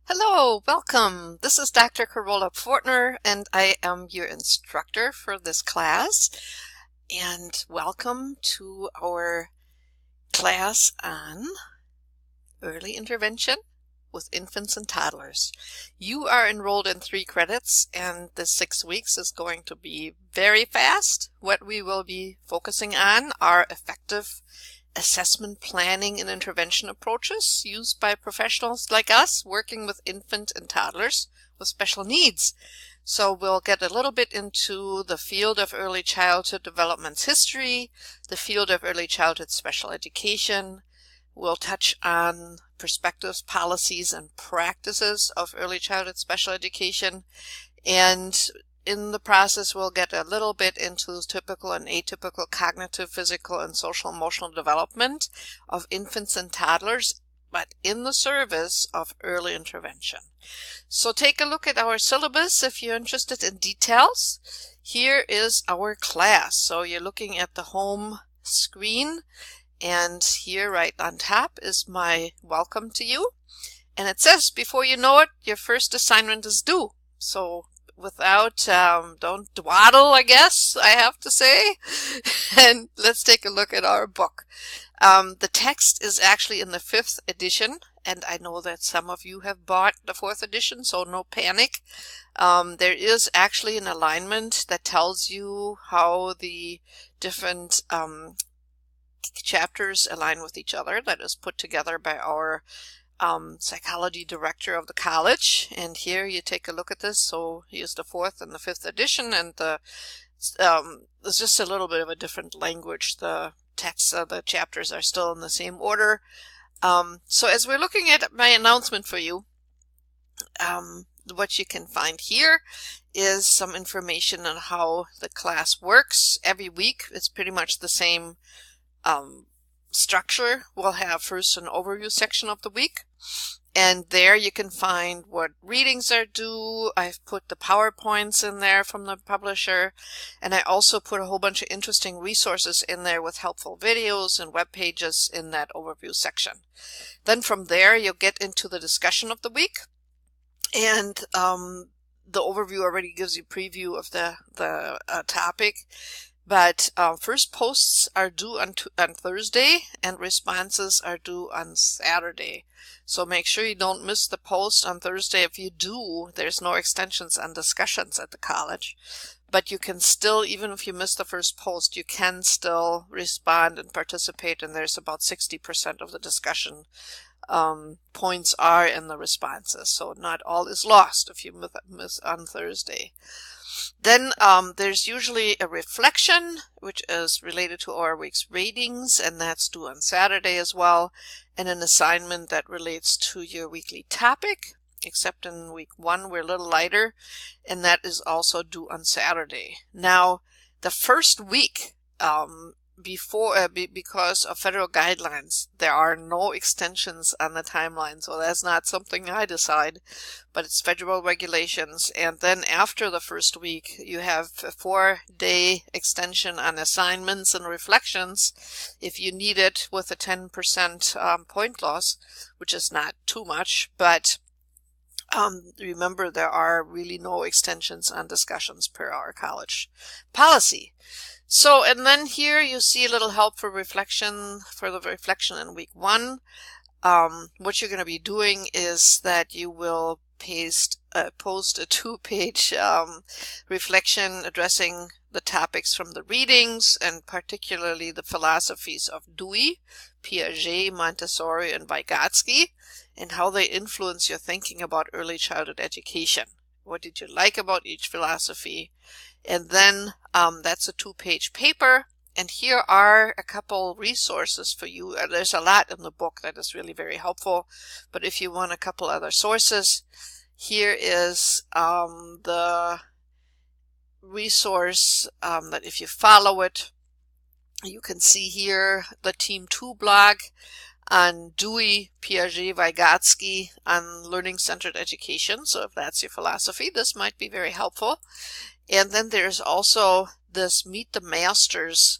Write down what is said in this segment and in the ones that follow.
Hello, welcome. This is Dr. Carola Fortner, and I am your instructor for this class. And welcome to our class on early intervention with infants and toddlers. You are enrolled in 3 credits, and the 6 weeks is going to be very fast. What we will be focusing on are effective assessment planning and intervention approaches used by professionals like us working with infant and toddlers with special needs. So we'll get a little bit into the field of early childhood development's history, the field of early childhood special education. We'll touch on perspectives, policies, and practices of early childhood special education. And in the process, we'll get a little bit into typical and atypical cognitive, physical, and social emotional development of infants and toddlers, but in the service of early intervention. So take a look at our syllabus if you're interested in details. Here is our class. So you're looking at the home screen, and here right on top is my welcome to you. And it says, before you know it, your first assignment is due. So without, don't dawdle, I guess I have to say. And let's take a look at our book. The text is actually in the 5th edition, and I know that some of you have bought the 4th edition, so no panic. There is actually an alignment that tells you how the different chapters align with each other. That is put together by our psychology director of the college, and here you take a look at this. So here's the 4th and the 5th edition, and there's just a little bit of a different language. The texts of the chapters are still in the same order. So as we're looking at my announcement for you, what you can find here is some information on how the class works. Every week it's pretty much the same structure. We'll have first an overview section of the week, and there you can find what readings are due. I've put the PowerPoints in there from the publisher, and I also put a whole bunch of interesting resources in there with helpful videos and web pages in that overview section. Then from there you'll get into the discussion of the week, and the overview already gives you a preview of the topic. But first posts are due on Thursday, and responses are due on Saturday. So make sure you don't miss the post on Thursday. If you do, there's no extensions on discussions at the college. But you can still, even if you miss the first post, you can still respond and participate, and there's about 60% of the discussion points are in the responses. So not all is lost if you miss on Thursday. Then there's usually a reflection, which is related to our week's ratings, and that's due on Saturday as well, and an assignment that relates to your weekly topic, except in week 1 we're a little lighter, and that is also due on Saturday. Now, the first week, because of federal guidelines, there are no extensions on the timeline, so that's not something I decide, but it's federal regulations. And then after the first week, you have a 4-day extension on assignments and reflections if you need it, with a 10% point loss, which is not too much, but remember, there are really no extensions on discussions per our college policy. So, and then here you see a little help for reflection, for the reflection in week 1. What you're going to be doing is that you will post a 2-page reflection addressing the topics from the readings, and particularly the philosophies of Dewey, Piaget, Montessori, and Vygotsky, and how they influence your thinking about early childhood education. What did you like about each philosophy? And then that's a 2-page paper, and here are a couple resources for you. There's a lot in the book that is really very helpful, but if you want a couple other sources, here is the resource that if you follow it, you can see here the Team 2 blog on Dewey, Piaget, Vygotsky, on learning-centered education. So if that's your philosophy, this might be very helpful. And then there's also this Meet the Masters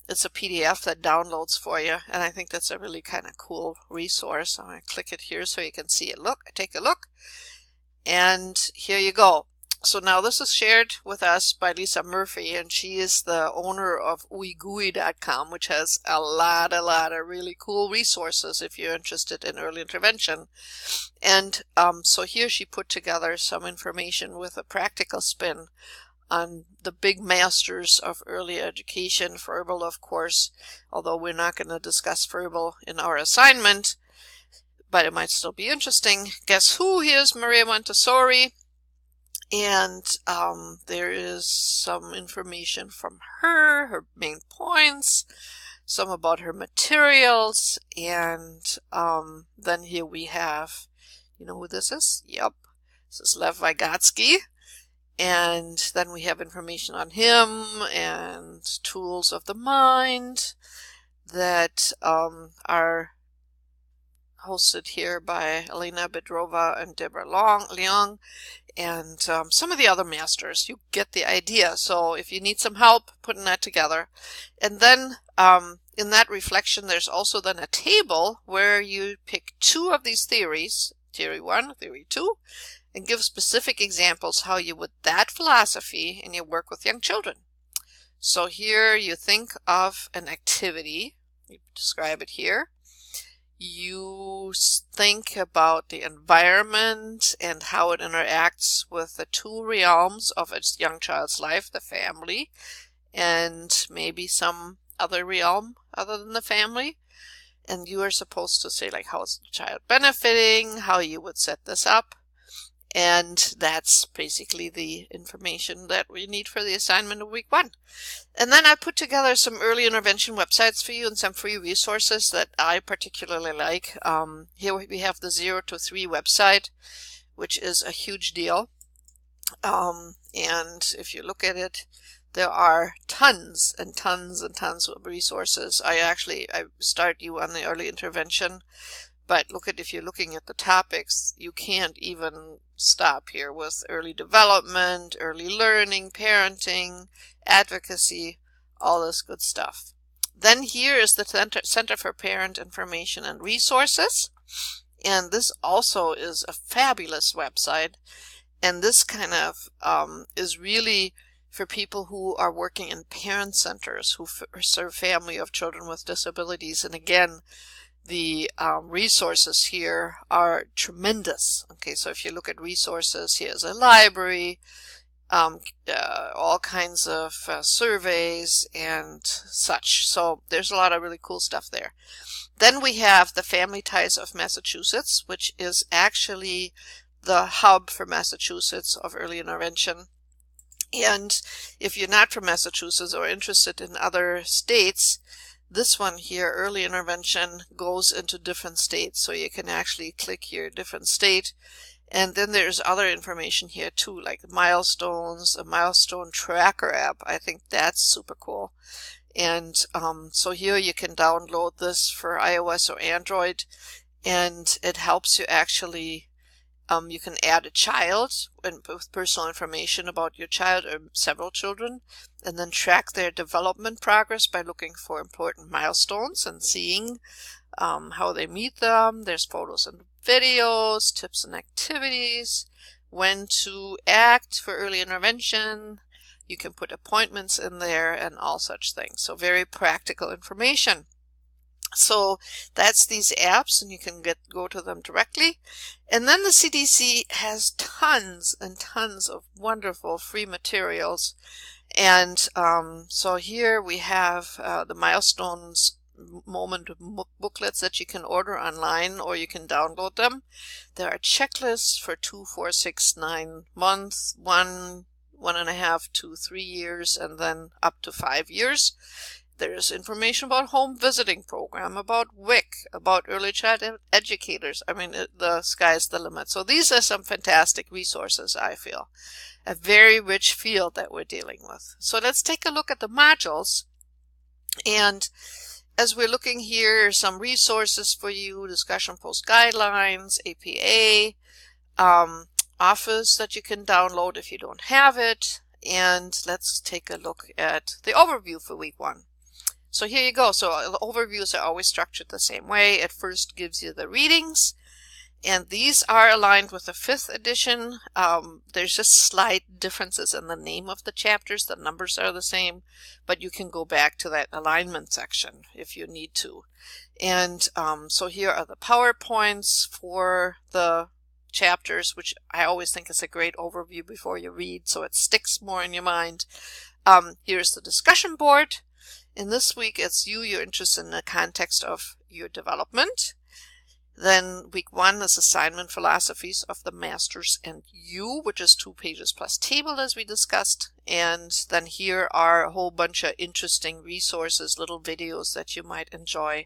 It's a PDF that downloads for you, and I think that's a really kind of cool resource. I'm going to click it here so you can see it. Take a look, and here you go. So now this is shared with us by Lisa Murphy, and she is the owner of ooigooey.com, which has a lot of really cool resources if you're interested in early intervention. And so here she put together some information with a practical spin on the big masters of early education, verbal, of course, although we're not going to discuss verbal in our assignment, but it might still be interesting. Guess who? Here's Maria Montessori. And there is some information from her main points, some about her materials, and then here we have, you know who this is? Yep, this is Lev Vygotsky. And then we have information on him and tools of the mind that are hosted here by Elena Bedrova and Deborah Leong, and some of the other masters. You get the idea. So if you need some help putting that together, and then in that reflection there's also then a table where you pick two of these theories, theory 1, theory 2, and give specific examples how you would that philosophy in your work with young children. So here you think of an activity, you describe it here. You think about the environment and how it interacts with the two realms of a young child's life, the family, and maybe some other realm other than the family. And you are supposed to say, like, how is the child benefiting, how you would set this up. And that's basically the information that we need for the assignment of week 1. And then I put together some early intervention websites for you and some free resources that I particularly like. Here we have the 0 to 3 website, which is a huge deal. And if you look at it, there are tons and tons and tons of resources. I start you on the early intervention. But if you're looking at the topics, you can't even stop here with early development, early learning, parenting, advocacy, all this good stuff. Then here is the Center for Parent Information and Resources. And this also is a fabulous website. And this kind of is really for people who are working in parent centers who serve family of children with disabilities. And again, the resources here are tremendous. Okay, so if you look at resources, here's a library, all kinds of surveys and such. So there's a lot of really cool stuff there. Then we have the Family Ties of Massachusetts, which is actually the hub for Massachusetts of early intervention. And if you're not from Massachusetts or interested in other states, this one here, early intervention, goes into different states. So you can actually click here, different state. And then there's other information here too, like milestones, a milestone tracker app. I think that's super cool. And so here you can download this for iOS or Android, and it helps you actually, you can add a child with personal information about your child or several children, and then track their development progress by looking for important milestones and seeing how they meet them. There's photos and videos, tips and activities, when to act for early intervention. You can put appointments in there and all such things. So very practical information. So that's these apps, and you can go to them directly. And then the CDC has tons and tons of wonderful free materials. And so here we have the Milestones Moment booklets that you can order online, or you can download them. There are checklists for 2, 4, 6, 9 months, 1, 1.5, 2, 3 years, and then up to 5 years. There's information about home visiting program, about WIC, about early child educators. I mean, the sky's the limit. So these are some fantastic resources, I feel. A very rich field that we're dealing with. So let's take a look at the modules. And as we're looking here, some resources for you, discussion post guidelines, APA, Office that you can download if you don't have it. And let's take a look at the overview for week 1. So here you go. So the overviews are always structured the same way. It first gives you the readings, and these are aligned with the 5th edition. There's just slight differences in the name of the chapters. The numbers are the same, but you can go back to that alignment section if you need to. And so here are the PowerPoints for the chapters, which I always think is a great overview before you read, so it sticks more in your mind. Here's the discussion board. In this week, it's you're interested in the context of your development. Then week 1 is assignment philosophies of the masters and you, which is 2 pages plus table as we discussed. And then here are a whole bunch of interesting resources, little videos that you might enjoy.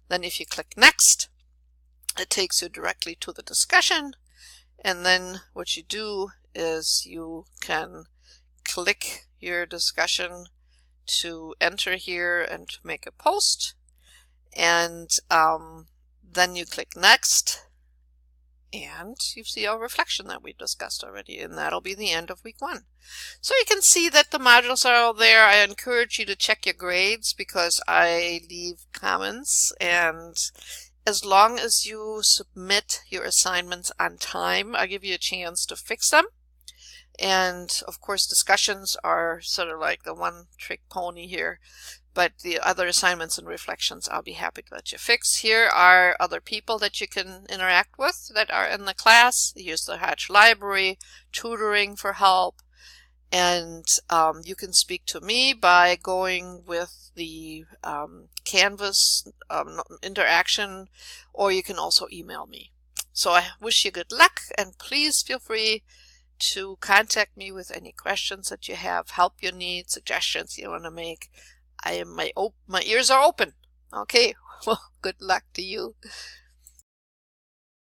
Then if you click next, it takes you directly to the discussion. And then what you do is you can click your discussion to enter here and make a post. And then you click next, and you see our reflection that we discussed already, and that'll be the end of week 1. So you can see that the modules are all there. I encourage you to check your grades because I leave comments, and as long as you submit your assignments on time, I give you a chance to fix them. And of course, discussions are sort of like the one-trick pony here. But the other assignments and reflections, I'll be happy to let you fix. Here are other people that you can interact with that are in the class. Here's the Hatch Library, tutoring for help. And you can speak to me by going with the Canvas interaction, or you can also email me. So I wish you good luck, and please feel free to contact me with any questions that you have, help you need, suggestions you want to make. My ears are open. Okay, well, good luck to you.